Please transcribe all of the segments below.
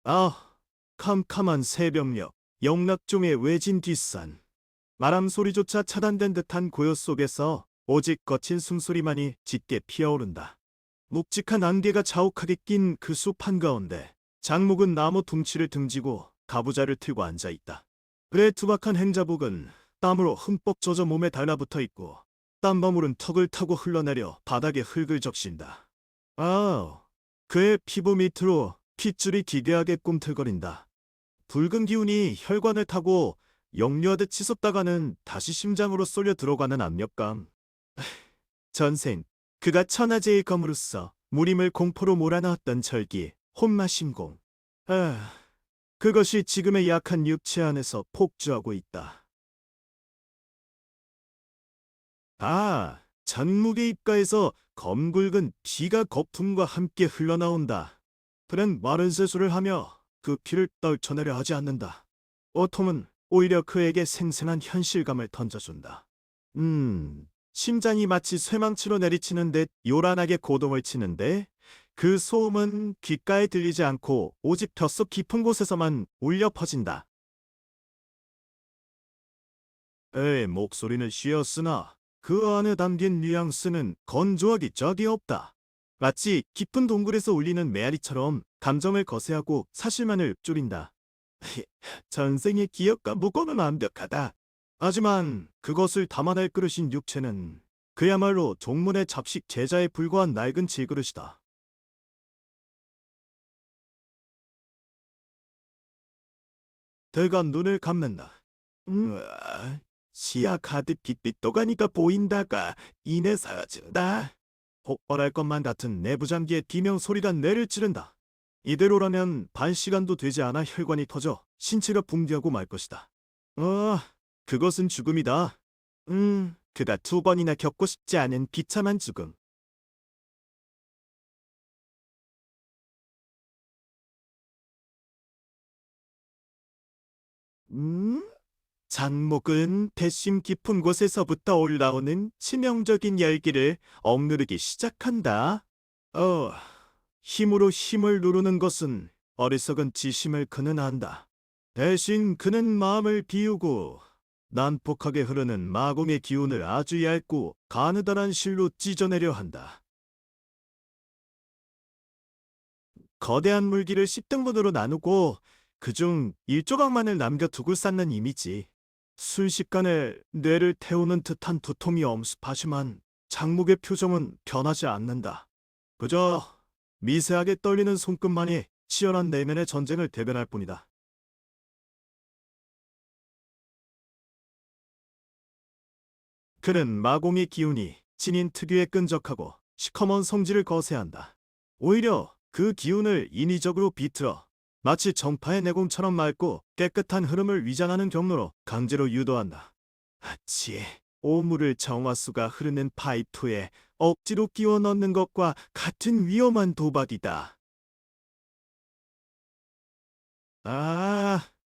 아, 캄캄한 새벽녘, 영락종의 외진 뒷산. 바람 소리조차 차단된 듯한 고요 속에서 오직 거친 숨소리만이 짙게 피어오른다. 묵직한 안개가 자욱하게 낀 그 숲 한가운데 장목은 나무 둥치를 등지고 가부좌를 틀고 앉아 있다. 그의 투박한 행자복은 땀으로 흠뻑 젖어 몸에 달라붙어 있고 땀방울은 턱을 타고 흘러내려 바닥에 흙을 적신다. 아, 그의 피부 밑으로 핏줄이 기괴하게 꿈틀거린다. 붉은 기운이 혈관을 타고 역류하듯 치솟다가는 다시 심장으로 쏠려 들어가는 압력감. 전생, 그가 천하제의 검으로서 무림을 공포로 몰아넣었던 절기, 혼마심공. 아, 그것이 지금의 약한 육체 안에서 폭주하고 있다. 아, 잔묵의 입가에서 검굵은 피가 거품과 함께 흘러나온다. 그는 마른 세수를 하며 그 피를 떨쳐내려 하지 않는다. 오톰은 오히려 그에게 생생한 현실감을 던져준다. 심장이 마치 쇠망치로 내리치는 듯 요란하게 고동을 치는데 그 소음은 귓가에 들리지 않고 오직 뼛속 깊은 곳에서만 울려 퍼진다. 목소리는 쉬었으나 그 안에 담긴 뉘앙스는 건조하기 짝이 없다. 마치 깊은 동굴에서 울리는 메아리처럼 감정을 거세하고 사실만을 읊조린다. 전생의 기억과 무고는 완벽하다. 하지만 그것을 담아낼 그릇인 육체는 그야말로 종문의 잡식 제자에 불과한 낡은 질그릇이다. 대가 눈을 감는다. 으아, 시야 가득 빛빛 도가니가 보인다가 이내 사라진다. 폭발할 것만 같은 내부장기의 비명 소리가 뇌를 찌른다. 이대로라면 반 시간도 되지 않아 혈관이 터져 신체가 붕괴하고 말 것이다. 그것은 죽음이다. 그가 두 번이나 겪고 싶지 않은 비참한 죽음. 음? 장목은 배심 깊은 곳에서부터 올라오는 치명적인 열기를 억누르기 시작한다. 어, 힘으로 힘을 누르는 것은 어리석은 지심을 그는 안다. 대신 그는 마음을 비우고 난폭하게 흐르는 마공의 기운을 아주 얇고 가느다란 실로 찢어내려 한다. 거대한 물기를 10등분으로 나누고 그중 1조각만을 남겨두고 쌓는 이미지. 순식간에 뇌를 태우는 듯한 두통이 엄습하지만 장목의 표정은 변하지 않는다. 그저 미세하게 떨리는 손끝만이 치열한 내면의 전쟁을 대변할 뿐이다. 그는 마공의 기운이 진인 특유의 끈적하고 시커먼 성질을 거세한다. 오히려 그 기운을 인위적으로 비틀어 마치 정파의 내공처럼 맑고 깨끗한 흐름을 위장하는 경로로 강제로 유도한다. 마치 오물을 정화수가 흐르는 파이프에 억지로 끼워 넣는 것과 같은 위험한 도박이다.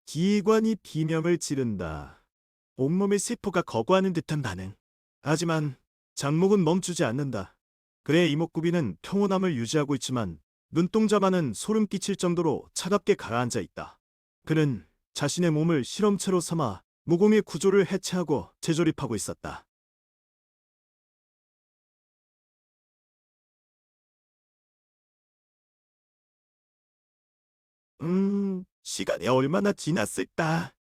기관이 비명을 지른다. 온몸의 세포가 거부하는 듯한 반응. 하지만 장목은 멈추지 않는다. 그의 이목구비는 평온함을 유지하고 있지만 눈동자만은 소름 끼칠 정도로 차갑게 가라앉아 있다. 그는 자신의 몸을 실험체로 삼아 무공의 구조를 해체하고 재조립하고 있었다. 시간이 얼마나 지났을까?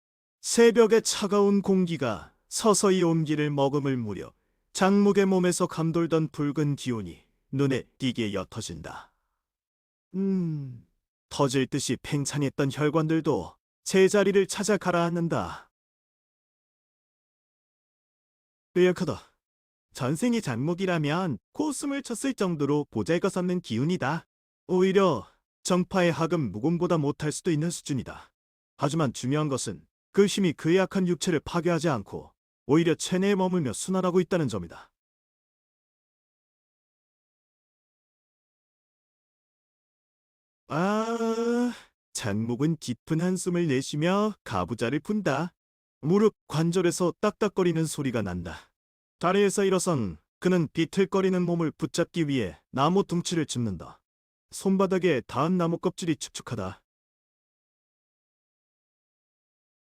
새벽의 차가운 공기가 서서히 온기를 머금을 무렵 장목의 몸에서 감돌던 붉은 기운이 눈에 띄게 옅어진다. 음, 터질 듯이 팽창했던 혈관들도 제자리를 찾아 가라앉는다. 뾰약하다. 전생이 장목이라면 코웃음을 쳤을 정도로 보잘것없는 기운이다. 오히려 정파의 학은 무공보다 못할 수도 있는 수준이다. 하지만 중요한 것은 그 힘이 그의 약한 육체를 파괴하지 않고 오히려 체내에 머물며 순환하고 있다는 점이다. 아, 장목은 깊은 한숨을 내쉬며 가부좌를 푼다. 무릎 관절에서 딱딱거리는 소리가 난다. 다리에서 일어선 그는 비틀거리는 몸을 붙잡기 위해 나무 둥치를 짚는다. 손바닥에 닿은 나무 껍질이 축축하다.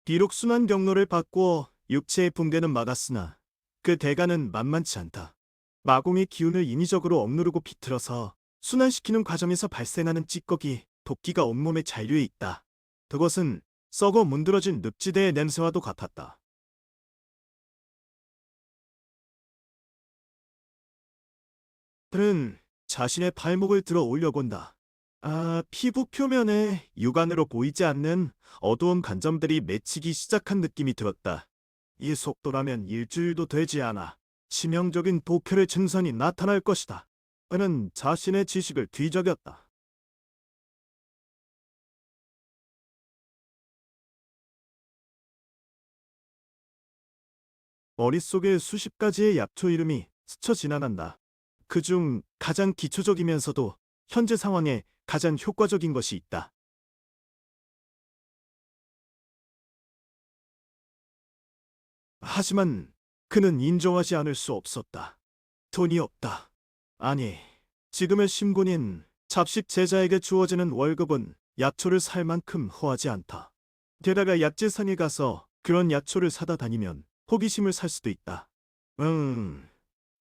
비록 순환 경로를 바꾸어 육체의 붕괴는 막았으나 그 대가는 만만치 않다. 마공의 기운을 인위적으로 억누르고 비틀어서 순환시키는 과정에서 발생하는 찌꺼기, 독기가 온몸에 잔류해 있다. 그것은 썩어 문드러진 늪지대의 냄새와도 같았다. 그는 자신의 발목을 들어 올려본다. 피부 표면에 육안으로 보이지 않는 어두운 간점들이 맺히기 시작한 느낌이 들었다. 이 속도라면 일주일도 되지 않아 치명적인 독혈의 증상이 나타날 것이다. 그는 자신의 지식을 뒤적였다. 머릿속에 수십 가지의 약초 이름이 스쳐 지나간다. 그중 가장 기초적이면서도 현재 상황에 가장 효과적인 것이 있다. 하지만 그는 인정하지 않을 수 없었다. 돈이 없다. 아니, 지금의 신군인 잡식 제자에게 주어지는 월급은 약초를 살 만큼 후하지 않다. 게다가 약재상에 가서 그런 약초를 사다 다니면 호기심을 살 수도 있다.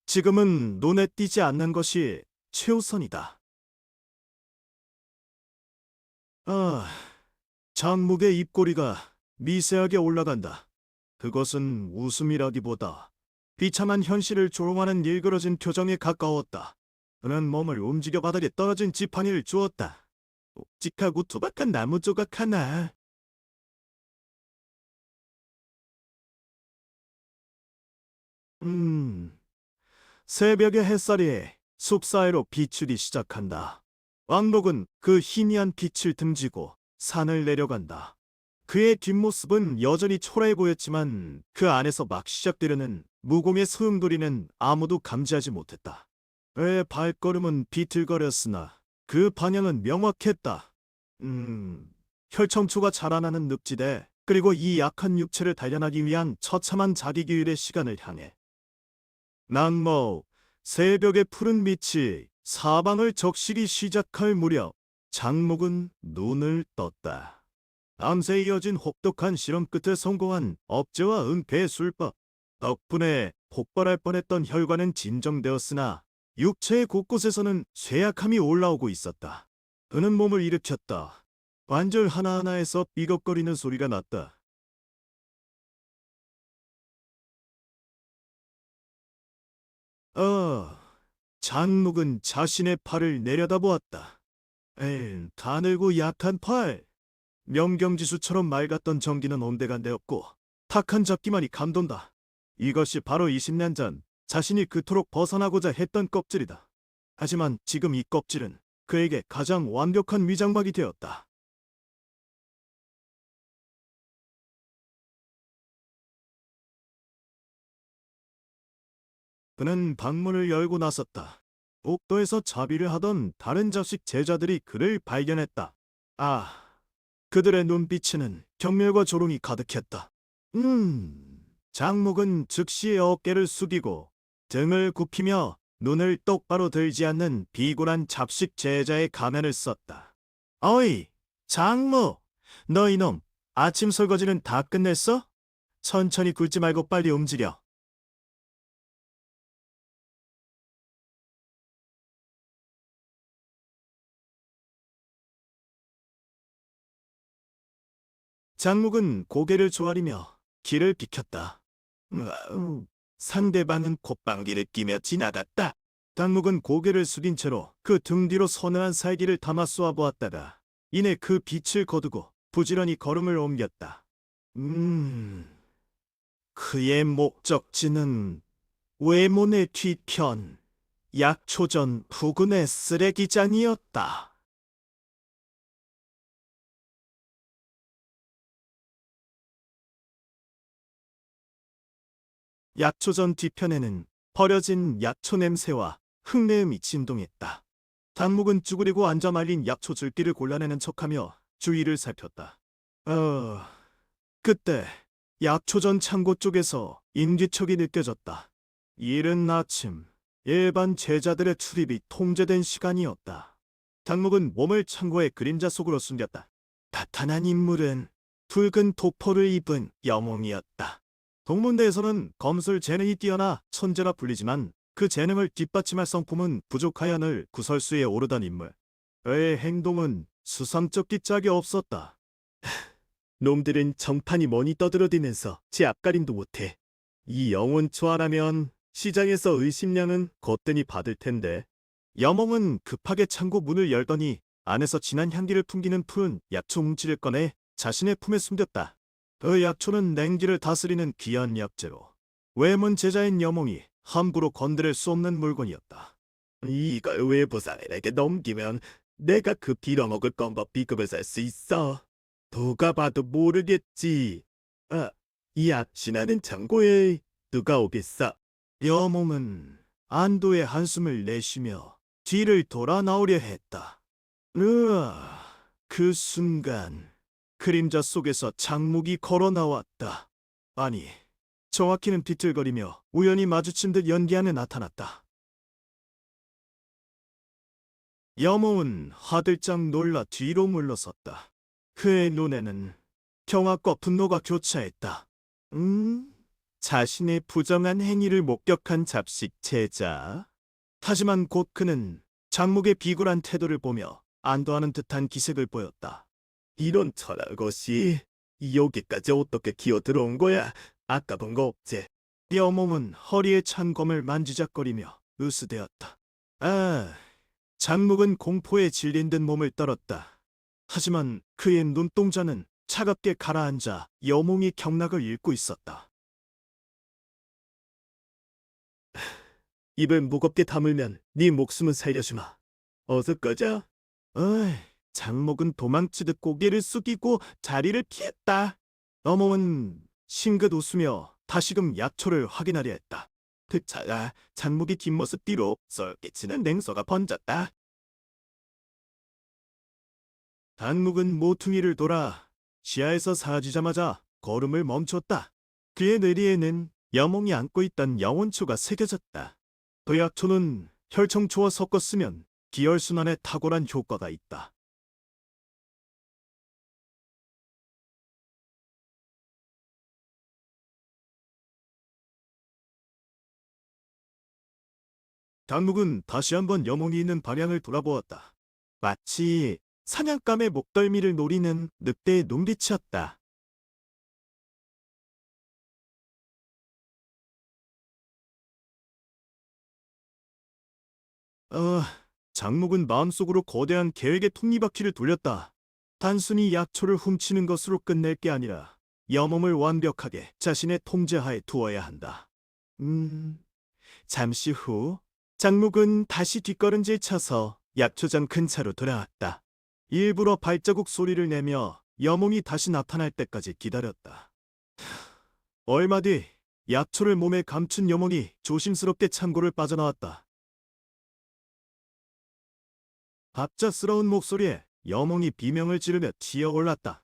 지금은 눈에 띄지 않는 것이 최우선이다. 아, 장목의 입꼬리가 미세하게 올라간다. 그것은 웃음이라기보다 비참한 현실을 조롱하는 일그러진 표정에 가까웠다. 그는 몸을 움직여 바닥에 떨어진 지팡이를 주었다. 묵직하고 투박한 나무 조각 하나. 음, 새벽의 햇살이 숲 사이로 비추기 시작한다. 왕복은 그 희미한 빛을 등지고 산을 내려간다. 그의 뒷모습은 여전히 초라해 보였지만 그 안에서 막 시작되려는 무공의 소용돌이는 아무도 감지하지 못했다. 그의 발걸음은 비틀거렸으나 그 방향은 명확했다. 혈청초가 자라나는 늪지대, 그리고 이 약한 육체를 단련하기 위한 처참한 자기기율의 시간을 향해. 낙모, 새벽의 푸른 빛이 사방을 적시기 시작할 무렵 장목은 눈을 떴다. 밤새 이어진 혹독한 실험 끝에 성공한 억제와 은폐의 술법 덕분에 폭발할 뻔했던 혈관은 진정되었으나 육체의 곳곳에서는 쇠약함이 올라오고 있었다. 그는 몸을 일으켰다. 관절 하나하나에서 삐걱거리는 소리가 났다. 장목은 자신의 팔을 내려다보았다. 가늘고 약한 팔. 명경지수처럼 맑았던 전기는 온데간데없고 탁한 잡기만이 감돈다. 이것이 바로 20년 전 자신이 그토록 벗어나고자 했던 껍질이다. 하지만 지금 이 껍질은 그에게 가장 완벽한 위장막이 되었다. 그는 방문을 열고 나섰다. 옥도에서 자비를 하던 다른 자식 제자들이 그를 발견했다. 아, 그들의 눈빛에는 경멸과 조롱이 가득했다. 장목은 즉시 어깨를 숙이고 등을 굽히며 눈을 똑바로 들지 않는 비굴한 잡식 제자의 가면을 썼다. 어이, 장목! 너 이놈, 아침 설거지는 다 끝냈어? 천천히 굴지 말고 빨리 움직여. 장목은 고개를 조아리며 길을 비켰다. 상대방은 콧방귀를 끼며 지나갔다. 장목은 고개를 숙인 채로 그 등 뒤로 서늘한 살기를 담아 쏘아보았다가 이내 그 빛을 거두고 부지런히 걸음을 옮겼다. 그의 목적지는 외문의 뒤편, 약초전 부근의 쓰레기장이었다. 약초전 뒤편에는 버려진 약초 냄새와 흙내음이 진동했다. 장목은 쭈그리고 앉아 말린 약초 줄기를 골라내는 척하며 주위를 살폈다. 그때 약초전 창고 쪽에서 인기척이 느껴졌다. 이른 아침, 일반 제자들의 출입이 통제된 시간이었다. 장목은 몸을 창고의 그림자 속으로 숨겼다. 나타난 인물은 붉은 도포를 입은 영웅이었다. 동문대에서는 검술 재능이 뛰어나 천재라 불리지만 그 재능을 뒷받침할 성품은 부족하여 늘 구설수에 오르던 인물. 그의 행동은 수상쩍기 짝이 없었다. 놈들은 정판이 뭐니 떠들어대면서 제 앞가림도 못해. 이 영혼 초하라면 시장에서 의심량은 거뜬히 받을 텐데. 여몽은 급하게 창고 문을 열더니 안에서 진한 향기를 풍기는 푸른 약초 뭉치를 꺼내 자신의 품에 숨겼다. 그 약초는 냉기를 다스리는 귀한 약재로 외문 제자인 여몽이 함부로 건드릴 수 없는 물건이었다. 이걸 외부사람에게 넘기면 내가 그 빌어먹을 건법 비급을 살 수 있어. 누가 봐도 모르겠지. 아, 이 악신하는 창고에 누가 오겠어? 여몽은 안도의 한숨을 내쉬며 뒤를 돌아 나오려 했다. 그 순간 그림자 속에서 장목이 걸어 나왔다. 아니, 정확히는 비틀거리며 우연히 마주친 듯 연기안에 나타났다. 여몽은 화들짝 놀라 뒤로 물러섰다. 그의 눈에는 경악과 분노가 교차했다. 자신의 부정한 행위를 목격한 잡식 제자. 하지만 곧 그는 장목의 비굴한 태도를 보며 안도하는 듯한 기색을 보였다. 이런 천할 것이 여기까지 어떻게 기어 들어온 거야? 아까 본 거 없지? 여몽은 허리에 찬 검을 만지작거리며 으스대었다. 장목은 공포에 질린 듯 몸을 떨었다. 하지만 그의 눈동자는 차갑게 가라앉아 여몽이 경락을 읽고 있었다. 입을 무겁게 다물면 네 목숨은 살려주마. 어서 꺼져. 장목은 도망치듯 고개를 숙이고 자리를 피했다. 여몽은 싱긋 웃으며 다시금 약초를 확인하려 했다. 그차가 장목이 뒷모습 뒤로 썰기치는 냉소가 번졌다. 장목은 모퉁이를 돌아 시야에서 사라지자마자 걸음을 멈췄다. 그의 뇌리에는 여몽이 안고 있던 영혼초가 새겨졌다. 그 약초는 혈청초와 섞어 쓰면 기혈순환에 탁월한 효과가 있다. 장묵은 다시 한번 여몽이 있는 방향을 돌아보았다. 마치 사냥감의 목덜미를 노리는 늑대의 눈빛이었다. 장묵은 마음속으로 거대한 계획의 톱니바퀴를 돌렸다. 단순히 약초를 훔치는 것으로 끝낼 게 아니라 여몽을 완벽하게 자신의 통제하에 두어야 한다. 잠시 후 장묵은 다시 뒷걸음질 쳐서 약초장 근처로 돌아왔다. 일부러 발자국 소리를 내며 여몽이 다시 나타날 때까지 기다렸다. 얼마 뒤 약초를 몸에 감춘 여몽이 조심스럽게 창고를 빠져나왔다. 갑작스러운 목소리에 여몽이 비명을 지르며 튀어올랐다.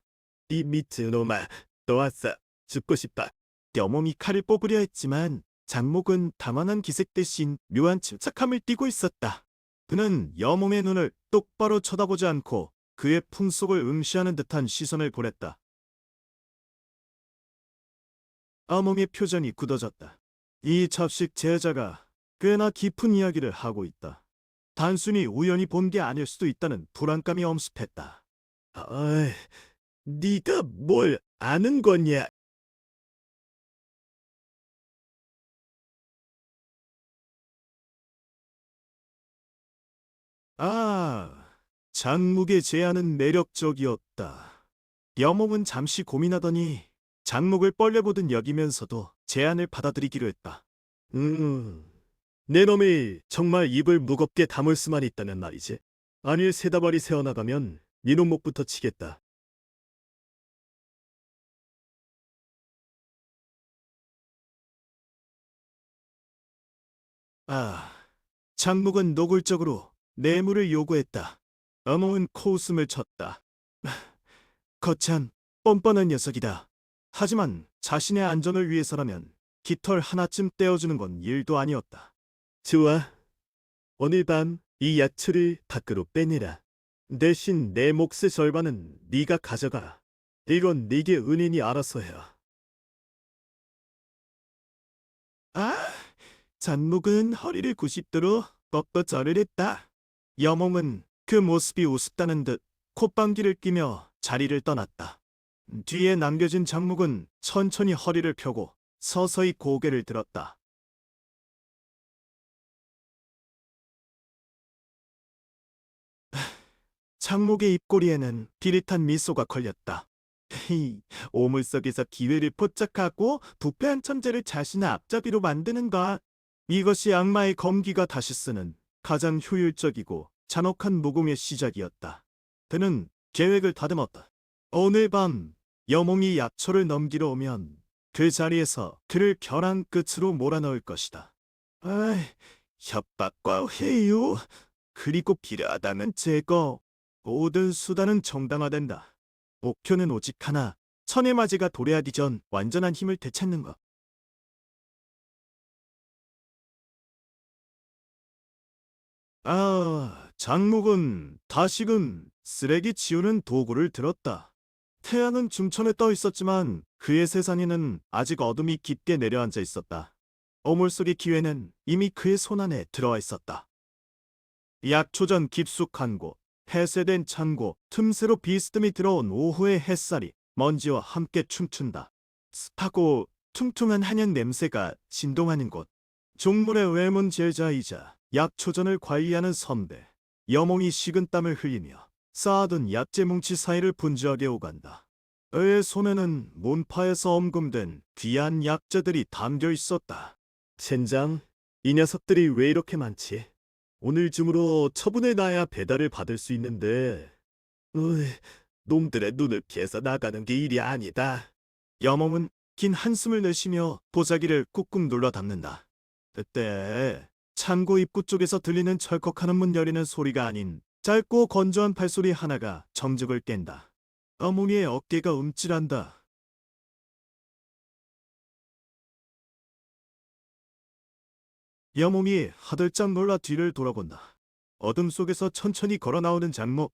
이 미친 놈아, 또 왔어. 죽고 싶다. 여몽이 칼을 뽑으려 했지만 장목은 다만한 기색 대신 묘한 침착함을 띠고 있었다. 그는 여몽의 눈을 똑바로 쳐다보지 않고 그의 품속을 응시하는 듯한 시선을 보냈다. 여몽의 표정이 굳어졌다. 이 잡식 제자가 꽤나 깊은 이야기를 하고 있다. 단순히 우연히 본 게 아닐 수도 있다는 불안감이 엄습했다. 네가 뭘 아는 거냐? 장묵의 제안은 매력적이었다. 여몽은 잠시 고민하더니 장묵을 뻘려보듯 여기면서도 제안을 받아들이기로 했다. 내 놈이 정말 입을 무겁게 다물 수만 있다면 말이지. 안일 세다발이 새어나가면 네 놈 목부터 치겠다. 장묵은 노골적으로 뇌물을 요구했다. 어몽은 코웃음을 쳤다. 거참 뻔뻔한 녀석이다. 하지만 자신의 안전을 위해서라면 깃털 하나쯤 떼어주는 건 일도 아니었다. 좋아. 오늘 밤 이 약초를 밖으로 빼내라. 대신 내 몫의 절반은 네가 가져가. 이건 네게 은인이 알아서 해야. 아, 잔목은 허리를 90도로 꺾어 절을 했다. 여몽은 그 모습이 우습다는 듯 콧방귀를 끼며 자리를 떠났다. 뒤에 남겨진 장목은 천천히 허리를 펴고 서서히 고개를 들었다. 장목의 입꼬리에는 비릿한 미소가 걸렸다. 히, 오물속에서 기회를 포착하고 부패한 천재를 자신의 앞잡이로 만드는 것. 이것이 악마의 검기가 다시 쓰는 가장 효율적이고 잔혹한 무공의 시작이었다. 그는 계획을 다듬었다. 오늘 밤 여몽이 약초를 넘기러 오면 그 자리에서 그를 벼랑 끝으로 몰아넣을 것이다. 아이, 협박과 회유, 그리고 필요하다면 제거, 모든 수단은 정당화된다. 목표는 오직 하나, 천의 맞이가 도래하기 전 완전한 힘을 되찾는 것. 아, 장목은 다시금 쓰레기 치우는 도구를 들었다. 태양은 중천에 떠 있었지만 그의 세상에는 아직 어둠이 깊게 내려앉아 있었다. 어물 속의 기회는 이미 그의 손안에 들어와 있었다. 약초전 깊숙한 곳, 폐쇄된 창고, 틈새로 비스듬히 들어온 오후의 햇살이 먼지와 함께 춤춘다. 습하고 퉁퉁한 한약 냄새가 진동하는 곳. 종물의 외문 제자이자 약초전을 관리하는 선배. 여몽이 식은땀을 흘리며 쌓아둔 약재 뭉치 사이를 분주하게 오간다. 그의 손에는 문파에서 엄금된 귀한 약재들이 담겨 있었다. 젠장, 이 녀석들이 왜 이렇게 많지? 오늘 중으로 처분해놔야 배달을 받을 수 있는데, 으이, 놈들의 눈을 피해서 나가는 게 일이 아니다. 여몽은 긴 한숨을 내쉬며 보자기를 꾹꾹 눌러 담는다. 그때 창고 입구 쪽에서 들리는 철컥하는 문 열리는 소리가 아닌 짧고 건조한 발소리 하나가 정적을 깬다. 어머니의 어깨가 움찔한다. 여몽이 하들짝 놀라 뒤를 돌아본다. 어둠 속에서 천천히 걸어 나오는 장목.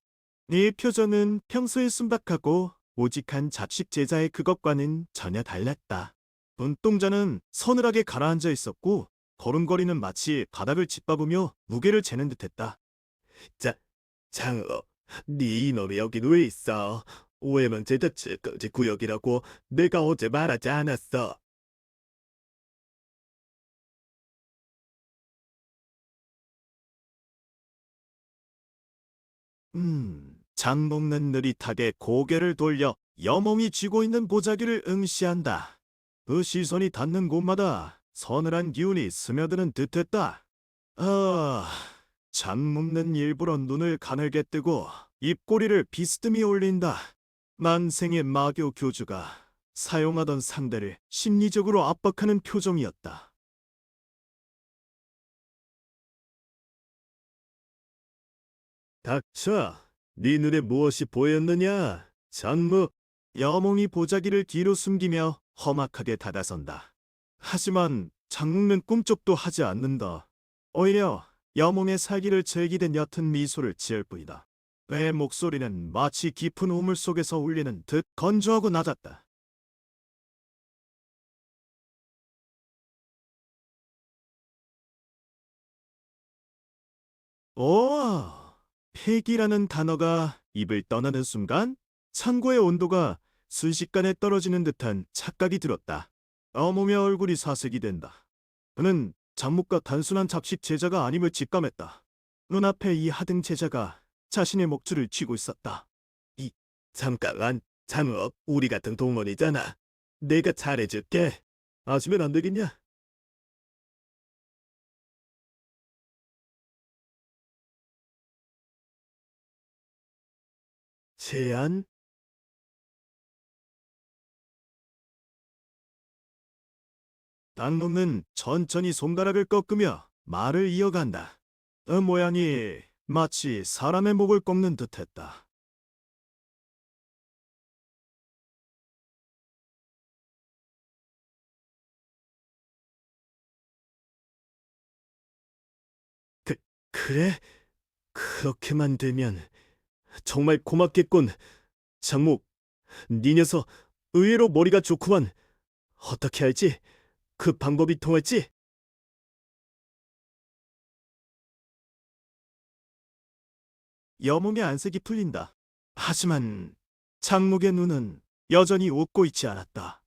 네 표정은 평소에 순박하고 오직한 잡식 제자의 그것과는 전혀 달랐다. 눈동자는 서늘하게 가라앉아 있었고 걸음걸이는 마치 바닥을 짓밟으며 무게를 재는 듯했다. 자, 장어, 네 이놈이 여긴 왜 있어? 오해만 제자치까지 구역이라고 내가 어제 말하지 않았어. 장 먹는 느릿하게 고개를 돌려 여몽이 쥐고 있는 보자기를 응시한다. 그 시선이 닿는 곳마다 서늘한 기운이 스며드는 듯했다. 아, 장 먹는 일부러 눈을 가늘게 뜨고 입꼬리를 비스듬히 올린다. 만생의 마교 교주가 사용하던 상대를 심리적으로 압박하는 표정이었다. 닥쳐, 네 눈에 무엇이 보였느냐? 장무. 여몽이 보자기를 뒤로 숨기며 험악하게 다가선다. 하지만 장묵는 꿈쩍도 하지 않는다. 오히려 여몽의 살기를 즐기듯 옅은 미소를 지을 뿐이다. 그의 목소리는 마치 깊은 우물 속에서 울리는 듯 건조하고 낮았다. 오, 폐기라는 단어가 입을 떠나는 순간 창고의 온도가 순식간에 떨어지는 듯한 착각이 들었다. 어머며 얼굴이 사색이 된다. 그는 장목과 단순한 잡식 제자가 아님을 직감했다. 눈앞에 이 하등 제자가 자신의 목줄을 쥐고 있었다. 이, 잠깐만, 장업, 우리 같은 동원이잖아. 내가 잘해줄게. 아시면 안 되겠냐? 제안? 당록은 천천히 손가락을 꺾으며 말을 이어간다. 그 모양이 마치 사람의 목을 꺾는 듯했다. 그, 그래? 그렇게만 되면 정말 고맙겠군. 장목, 네 녀석 의외로 머리가 좋구만. 어떻게 할지? 그 방법이 통할지? 여몽의 안색이 풀린다. 하지만 장목의 눈은 여전히 웃고 있지 않았다.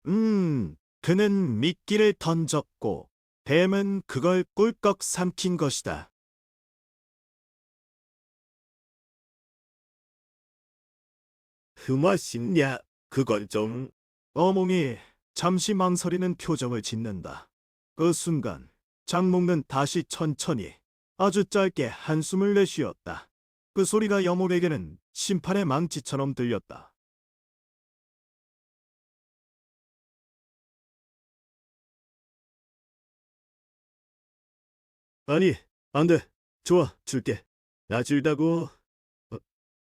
그는 미끼를 던졌고 뱀은 그걸 꿀꺽 삼킨 것이다. 맛있냐? 그건 좀... 어몽이 잠시 망설이는 표정을 짓는다. 그 순간 장목은 다시 천천히 아주 짧게 한숨을 내쉬었다. 그 소리가 여몽에게는 심판의 망치처럼 들렸다. 아니, 안 돼. 좋아, 줄게. 나 줄다고.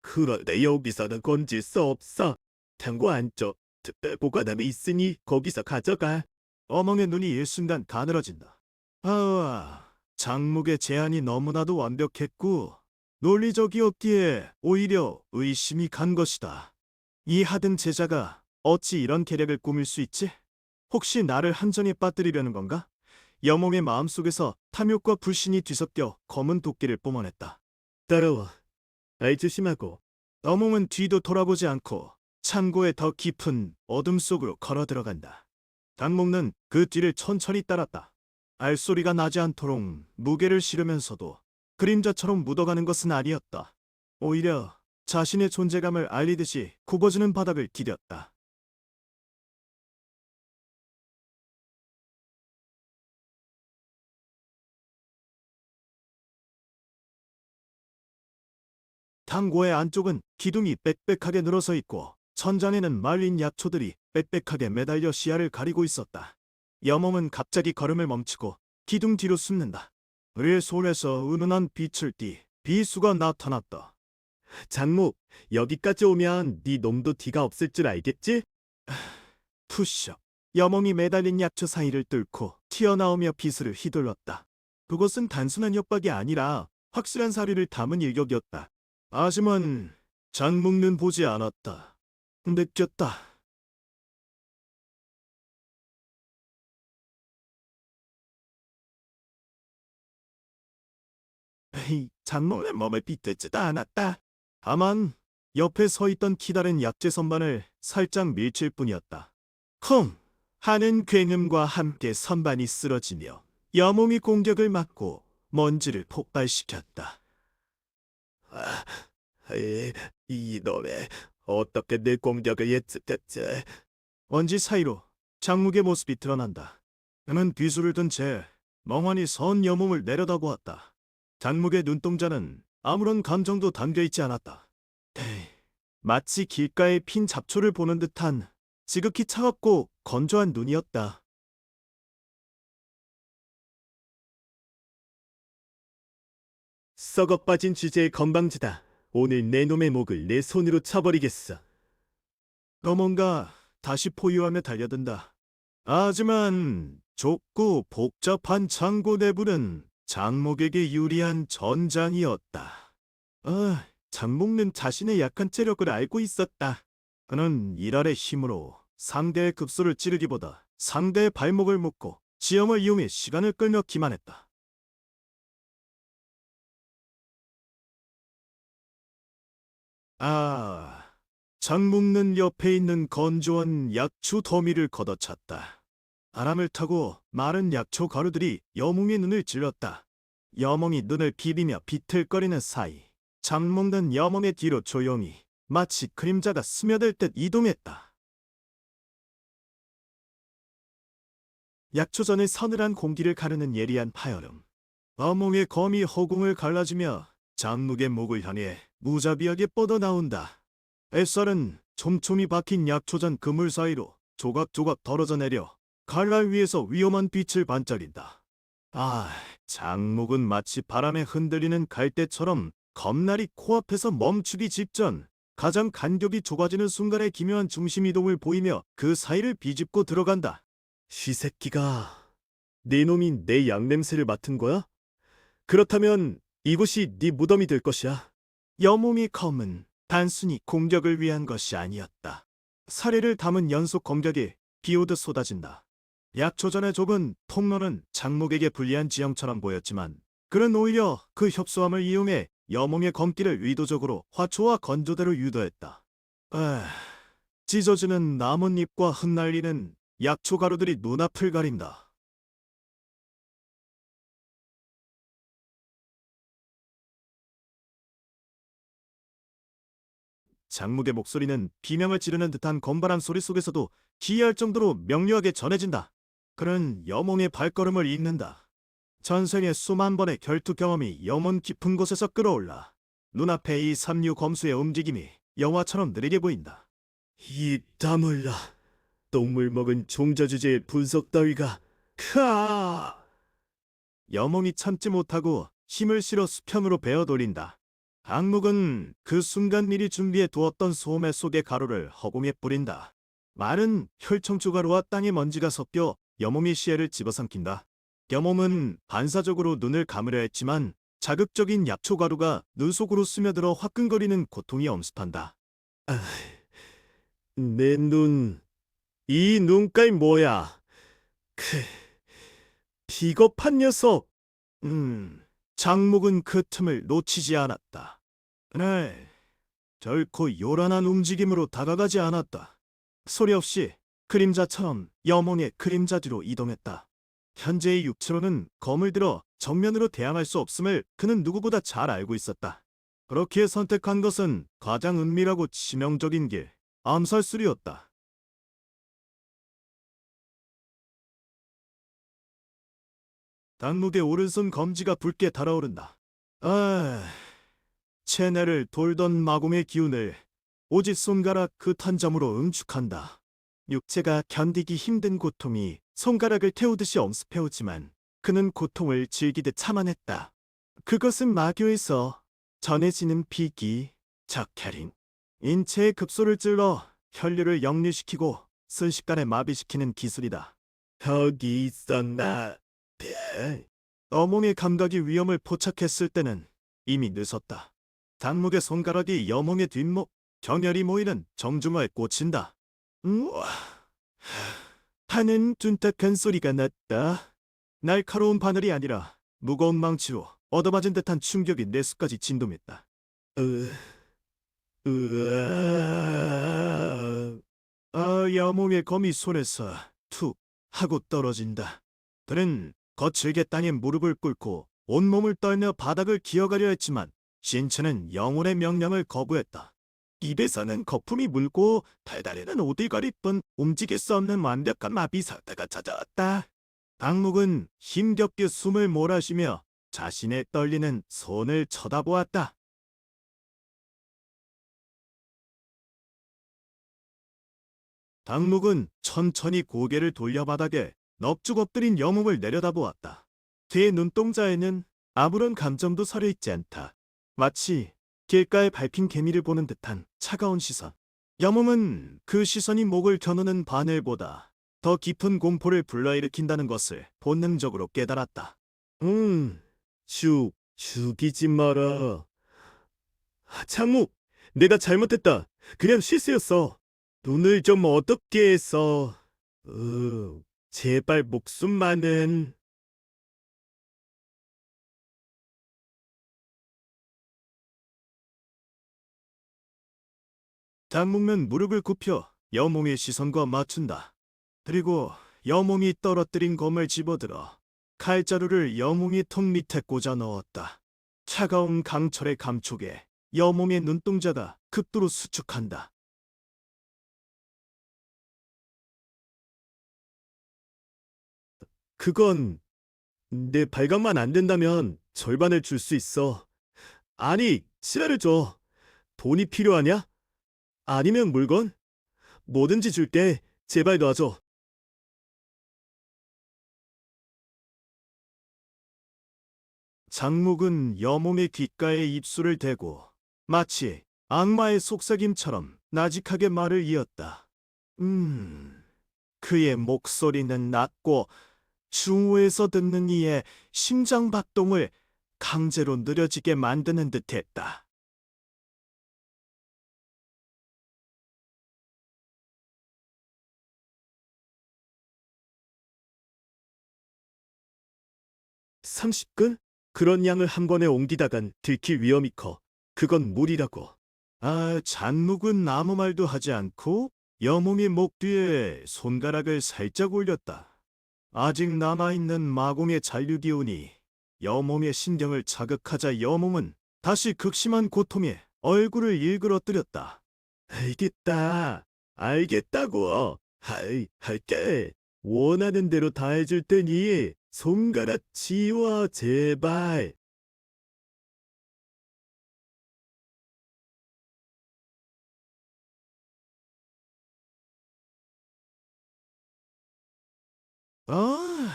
그런데 여기서는 건질 수 없어. 창고 안쪽 보관함에 있으니 거기서 가져가. 어멍의 눈이 일순간 가늘어진다. 아, 장목의 제안이 너무나도 완벽했고 논리적이었기에 오히려 의심이 간 것이다. 이 하등 제자가 어찌 이런 계략을 꾸밀 수 있지? 혹시 나를 한전에 빠뜨리려는 건가? 여몽의 마음속에서 탐욕과 불신이 뒤섞여 검은 도끼를 뿜어냈다. 따라와. 아이 조심하고. 어몽은 뒤도 돌아보지 않고 창고의 더 깊은 어둠 속으로 걸어 들어간다. 단목은 그 뒤를 천천히 따랐다. 알소리가 나지 않도록 무게를 실으면서도 그림자처럼 묻어가는 것은 아니었다. 오히려 자신의 존재감을 알리듯이 굽어지는 바닥을 디뎠다. 탕고의 안쪽은 기둥이 빽빽하게 늘어서 있고 천장에는 말린 약초들이 빽빽하게 매달려 시야를 가리고 있었다. 여몽은 갑자기 걸음을 멈추고 기둥 뒤로 숨는다. 그의 손에서 은은한 빛을 띠 비수가 나타났다. 장목, 여기까지 오면 네 놈도 뒤가 없을 줄 알겠지? 푸셔. 여몽이 매달린 약초 사이를 뚫고 튀어나오며 비수를 휘둘렀다. 그것은 단순한 협박이 아니라 확실한 사리를 담은 일격이었다. 하지만 장목는 보지 않았다. 느꼈다. 에이, 장목의 몸을 비틀지도 않았다. 다만 옆에 서 있던 키다른 약재 선반을 살짝 밀칠 뿐이었다. 쿵! 하는 굉음과 함께 선반이 쓰러지며 여몽이 공격을 막고 먼지를 폭발시켰다. 아, 이놈의 어떻게 내 공격을 예측했지? 먼지 사이로 장묵의 모습이 드러난다. 그는 비수를 든 채 멍하니 선 여몽을 내려다보았다. 장묵의 눈동자는 아무런 감정도 담겨있지 않았다. 에이, 마치 길가에 핀 잡초를 보는 듯한 지극히 차갑고 건조한 눈이었다. 썩어 빠진 주제의 건방지다. 오늘 내 놈의 목을 내 손으로 쳐버리겠어. 너 뭔가 다시 포효하며 달려든다. 하지만 좁고 복잡한 창고 내부는 장목에게 유리한 전장이었다. 장목은 자신의 약한 체력을 알고 있었다. 그는 일할의 힘으로 상대의 급소를 찌르기보다 상대의 발목을 묶고 지형을 이용해 시간을 끌며 기만했다. 장목은 옆에 있는 건조한 약초 더미를 걷어찼다. 바람을 타고 마른 약초 가루들이 여몽의 눈을 찔렀다. 여몽이 눈을 비비며 비틀거리는 사이 장목은 여몽의 뒤로 조용히 마치 그림자가 스며들 듯 이동했다. 약초전의 서늘한 공기를 가르는 예리한 파열음. 여몽의 검이 허공을 갈라지며 장목의 목을 향해 무자비하게 뻗어나온다. 햇살은 촘촘히 박힌 약초전 그물 사이로 조각조각 떨어져 내려 칼날 위에서 위험한 빛을 반짝인다. 장목은 마치 바람에 흔들리는 갈대처럼 겁날이 코앞에서 멈추기 직전 가장 간격이 좁아지는 순간의 기묘한 중심이동을 보이며 그 사이를 비집고 들어간다. 쥐새끼가 네 놈이 내 양냄새를 맡은 거야? 그렇다면 이곳이 네 무덤이 될 것이야. 여몽의 검은 단순히 공격을 위한 것이 아니었다. 사리를 담은 연속 공격이 비오듯 쏟아진다. 약초전의 좁은 통로는 장목에게 불리한 지형처럼 보였지만 그는 오히려 그 협소함을 이용해 여몽의 검기를 의도적으로 화초와 건조대로 유도했다. 찢어지는 나뭇잎과 흩날리는 약초 가루들이 눈앞을 가린다. 장묵의 목소리는 비명을 지르는 듯한 건반한 소리 속에서도 기이할 정도로 명료하게 전해진다. 그는 여몽의 발걸음을 잇는다. 전생의 수만 번의 결투 경험이 영혼 깊은 곳에서 끌어올라 눈앞에 이 삼류 검수의 움직임이 영화처럼 느리게 보인다. 입 다물라. 똥물 먹은 종자 주제의 분석 따위가 카. 여몽이 참지 못하고 힘을 실어 수편으로 베어 돌린다. 악묵은 그 순간 미리 준비해 두었던 소매 속의 가루를 허공에 뿌린다. 마른 혈청초 가루와 땅의 먼지가 섞여 여몽의 시야를 집어삼킨다. 여몽은 반사적으로 눈을 감으려 했지만 자극적인 약초 가루가 눈 속으로 스며들어 화끈거리는 고통이 엄습한다. 내 눈, 이 눈깔 뭐야? 크, 비겁한 녀석. 장목은 그 틈을 놓치지 않았다. 네, 결코 요란한 움직임으로 다가가지 않았다. 소리 없이 그림자처럼 여몽의 그림자 뒤로 이동했다. 현재의 육체로는 검을 들어 정면으로 대항할 수 없음을 그는 누구보다 잘 알고 있었다. 그렇게 선택한 것은 가장 은밀하고 치명적인 길, 암살술이었다. 당묵의 오른손 검지가 붉게 달아오른다. 체내를 돌던 마공의 기운을 오직 손가락 그 탄점으로 응축한다. 육체가 견디기 힘든 고통이 손가락을 태우듯이 엄습해오지만 그는 고통을 즐기듯 참아냈다. 그것은 마교에서 전해지는 비기, 적혈인, 인체의 급소를 찔러 혈류를 역류시키고 순식간에 마비시키는 기술이다. 여기 있었나? 어몽의 감각이 위험을 포착했을 때는 이미 늦었다. 당묵의 손가락이 여몽의 뒷목, 경혈이 모이는 정중화에 꽂힌다. 우와, 하는 둔탁한 소리가 났다. 날카로운 바늘이 아니라 무거운 망치로 얻어맞은 듯한 충격이 뇌수까지 진동했다. 으아. 여몽의 검이 손에서 툭 하고 떨어진다. 그는 거칠게 땅에 무릎을 꿇고 온몸을 떨며 바닥을 기어가려 했지만 신체는 영혼의 명령을 거부했다. 입에서는 거품이 물고 달달이는 오들거릴 뿐 움직일 수 없는 완벽한 마비 상태가 찾아왔다. 당묵은 힘겹게 숨을 몰아쉬며 자신의 떨리는 손을 쳐다보았다. 당묵은 천천히 고개를 돌려 바닥에 넙죽 엎드린 여몽을 내려다보았다. 그의 눈동자에는 아무런 감정도 서려있지 않다. 마치 길가에 밟힌 개미를 보는 듯한 차가운 시선. 여몽은 그 시선이 목을 겨누는 바늘보다 더 깊은 공포를 불러일으킨다는 것을 본능적으로 깨달았다. 죽이지 마라. 장묵, 내가 잘못했다. 그냥 실수였어. 눈을 좀 어둡게 했어. 제발 목숨만은. 당묵은 무릎을 굽혀 여몽의 시선과 맞춘다. 그리고 여몽이 떨어뜨린 검을 집어들어 칼자루를 여몽이 턱 밑에 꽂아 넣었다. 차가운 강철의 감촉에 여몽의 눈동자가 극도로 수축한다. 그건 내 발각만 안 된다면 절반을 줄 수 있어. 아니, 시간을 줘. 돈이 필요하냐? 아니면 물건? 뭐든지 줄게. 제발 놔줘. 장묵은 여몽의 귓가에 입술을 대고 마치 악마의 속삭임처럼 나직하게 말을 이었다. 그의 목소리는 낮고 중후에서 듣는 이의 심장박동을 강제로 느려지게 만드는 듯했다. 30근? 그런 양을 한 번에 옮기다간 들킬 위험이 커. 그건 무리라고. 아, 잔묵은 아무 말도 하지 않고 여몸의 목 뒤에 손가락을 살짝 올렸다. 아직 남아있는 마공의 잔류기운이 여몸의 신경을 자극하자 여몸은 다시 극심한 고통에 얼굴을 일그러뜨렸다. 알겠다. 알겠다고. 할게. 원하는 대로 다 해줄 테니 손가락 치워, 제발. 아,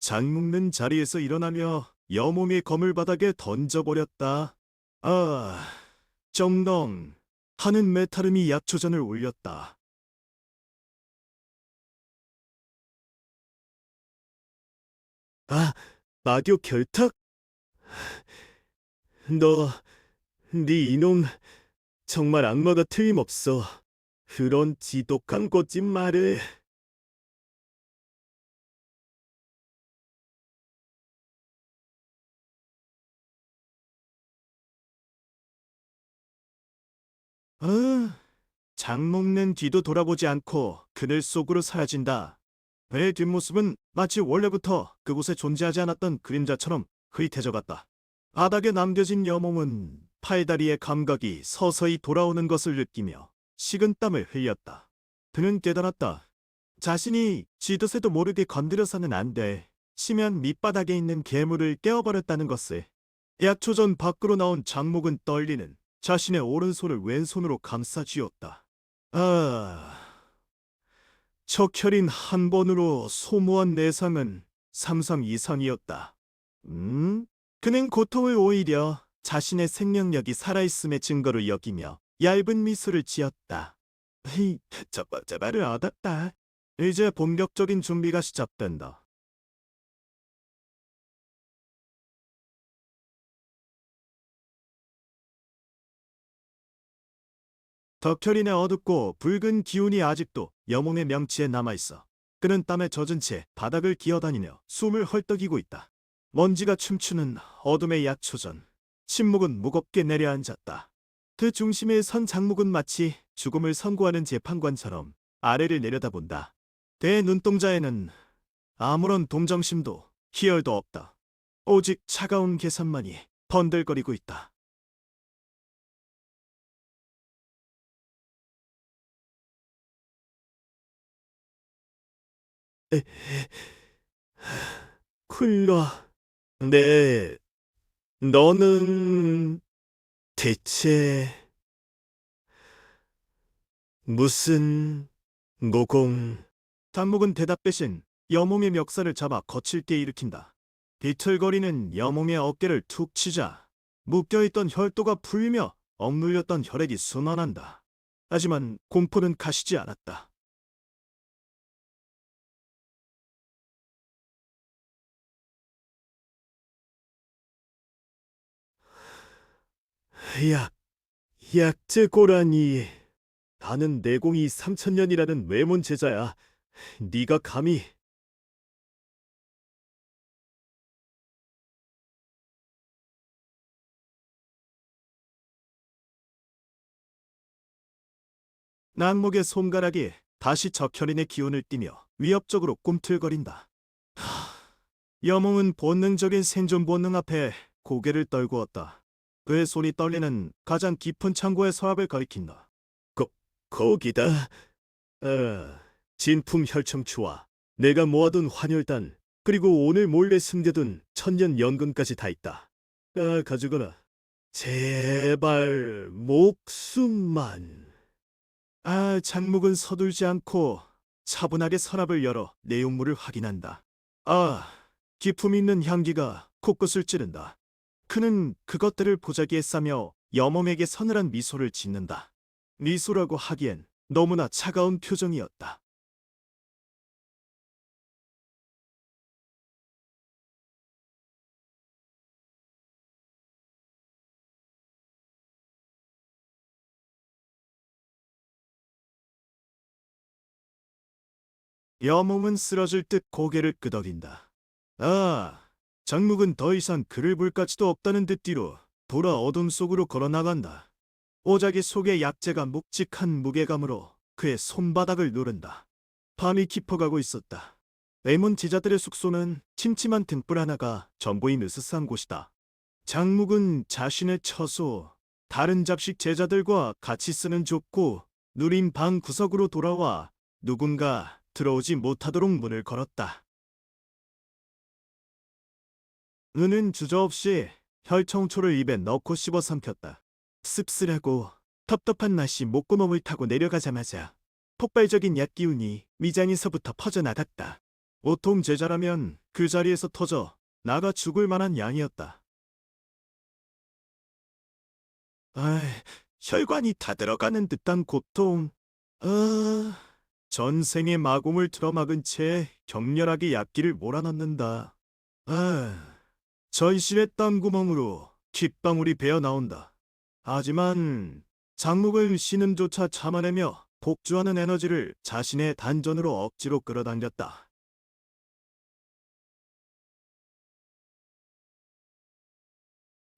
장 묶는 자리에서 일어나며 여몸의 검을 바닥에 던져버렸다. 아, 정동 하는 메타름이 약초전을 올렸다. 아, 마교 결탁? 네 이놈 정말 악마가 틀림없어. 그런 지독한 거짓말을. 아, 장 묶는 뒤도 돌아보지 않고 그늘 속으로 사라진다. 그의 뒷모습은 마치 원래부터 그곳에 존재하지 않았던 그림자처럼 흐릿해져 갔다. 바닥에 남겨진 여몸은 팔다리의 감각이 서서히 돌아오는 것을 느끼며 식은땀을 흘렸다. 그는 깨달았다. 자신이 쥐도새도 모르게 건드려서는 안 돼. 심연 밑바닥에 있는 괴물을 깨어버렸다는 것을. 약초전 밖으로 나온 장목은 떨리는 자신의 오른손을 왼손으로 감싸 쥐었다. 아... 척혈인 한 번으로 소모한 내상은 삼성 이상이었다. 그는 고통을 오히려 자신의 생명력이 살아있음의 증거로 여기며 얇은 미소를 지었다. 헤이, 첫 번째 발을 얻었다. 이제 본격적인 준비가 시작된다. 덕혈인의 어둡고 붉은 기운이 아직도 여몸의 명치에 남아있어. 그는 땀에 젖은 채 바닥을 기어다니며 숨을 헐떡이고 있다. 먼지가 춤추는 어둠의 약초전. 침묵은 무겁게 내려앉았다. 그 중심에 선 장묵은 마치 죽음을 선고하는 재판관처럼 아래를 내려다본다. 그의 눈동자에는 아무런 동정심도 희열도 없다. 오직 차가운 계산만이 번들거리고 있다. 쿨러. 네, 너는 대체 무슨 모공? 단목은 대답 대신 여몸의 멱살을 잡아 거칠게 일으킨다. 비틀거리는 여몸의 어깨를 툭 치자 묶여있던 혈도가 풀리며 억눌렸던 혈액이 순환한다. 하지만 공포는 가시지 않았다. 약, 약제고라니. 나는 내공이 3000년이라는 외몬 제자야. 네가 감히. 난목의 손가락이 다시 적혈인의 기운을 띠며 위협적으로 꿈틀거린다. 여몽은 본능적인 생존 본능 앞에 고개를 떨구었다. 그의 손이 떨리는 가장 깊은 창고의 서랍을 가리킨다. 거기다. 진품 혈청추와 내가 모아둔 환혈단, 그리고 오늘 몰래 숨겨둔 천년 연금까지 다 있다. 가져가라. 제발 목숨만. 아, 장묵은 서둘지 않고 차분하게 서랍을 열어 내용물을 확인한다. 아, 기품 있는 향기가 코끝을 찌른다. 그는 그것들을 보자기에 싸며 여몸에게 서늘한 미소를 짓는다. 미소라고 하기엔 너무나 차가운 표정이었다. 여몸은 쓰러질 듯 고개를 끄덕인다. 아, 장묵은 더 이상 그를 볼 가치도 없다는 듯 뒤로 돌아 어둠 속으로 걸어 나간다. 오자기 속의 약재가 묵직한 무게감으로 그의 손바닥을 누른다. 밤이 깊어가고 있었다. 레몬 제자들의 숙소는 침침한 등불 하나가 전부인 으스스한 곳이다. 장묵은 자신의 처소, 다른 잡식 제자들과 같이 쓰는 좁고 누린 방 구석으로 돌아와 누군가 들어오지 못하도록 문을 걸었다. 은은 주저없이 혈청초를 입에 넣고 씹어 삼켰다. 씁쓸하고 텁텁한 맛이 목구멍을 타고 내려가자마자 폭발적인 옛 기운이 위장에서부터 퍼져나갔다. 보통 제자라면 그 자리에서 터져 나가 죽을 만한 양이었다. 아이, 혈관이 다 들어가는 듯한 고통. 전생의 마공을 틀어막은 채 격렬하게 약기를 몰아넣는다. 전신의 땀구멍으로 핏방울이 배어 나온다. 하지만 장묵은 신음조차 참아내며 복주하는 에너지를 자신의 단전으로 억지로 끌어당겼다.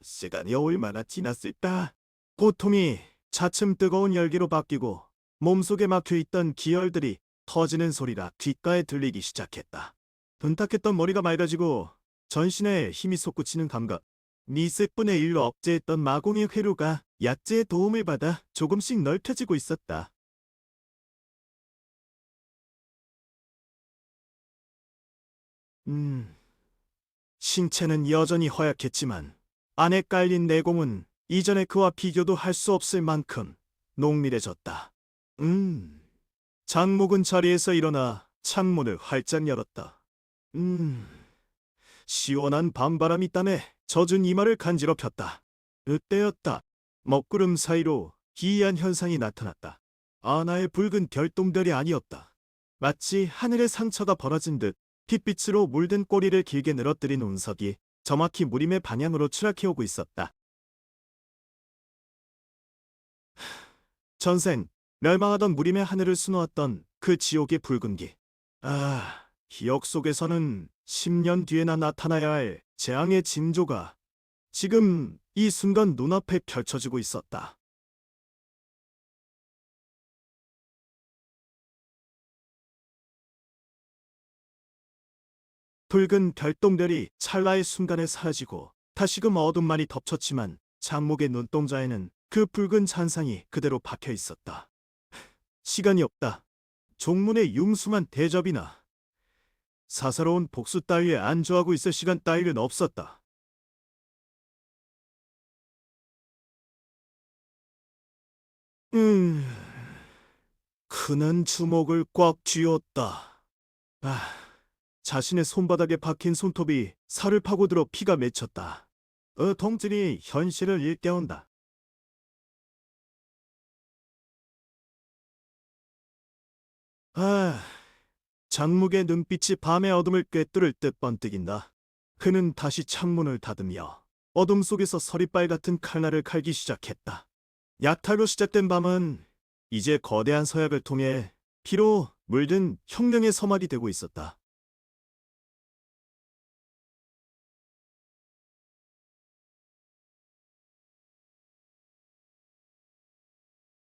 시간이 얼마나 지났을까? 고통이 차츰 뜨거운 열기로 바뀌고 몸속에 막혀있던 기혈들이 터지는 소리가 귓가에 들리기 시작했다. 둔탁했던 머리가 맑아지고 전신에 힘이 솟구치는 감각. 미세뿐의 일로 억제했던 마공의 회로가 약재의 도움을 받아 조금씩 넓혀지고 있었다. 신체는 여전히 허약했지만 안에 깔린 내공은 이전의 그와 비교도 할 수 없을 만큼 농밀해졌다. 장목은 자리에서 일어나 창문을 활짝 열었다. 시원한 밤바람이 땀에 젖은 이마를 간지럽혔다. 그때였다. 먹구름 사이로 기이한 현상이 나타났다. 아나의 붉은 별똥별이 아니었다. 마치 하늘의 상처가 벌어진 듯 핏빛으로 물든 꼬리를 길게 늘어뜨린 운석이 정확히 무림의 방향으로 추락해오고 있었다. 전생 멸망하던 무림의 하늘을 수놓았던 그 지옥의 붉은기. 기억 속에서는 10년 뒤에나 나타나야 할 재앙의 징조가 지금 이 순간 눈앞에 펼쳐지고 있었다. 붉은 별똥별이 찰나의 순간에 사라지고 다시금 어둠만이 덮쳤지만 장목의 눈동자에는 그 붉은 잔상이 그대로 박혀 있었다. 시간이 없다. 종문의 융숭한 대접이나 사사로운 복수 따위에 안주하고 있을 시간 따위는 없었다. 그는 주먹을 꽉 쥐었다. 자신의 손바닥에 박힌 손톱이 살을 파고들어 피가 맺혔다. 통증이 현실을 일깨운다. 장묵의 눈빛이 밤의 어둠을 꿰뚫을 듯 번뜩인다. 그는 다시 창문을 닫으며 어둠 속에서 서리빨 같은 칼날을 갈기 시작했다. 약탈로 시작된 밤은 이제 거대한 서약을 통해 피로 물든 혁명의 서막이 되고 있었다.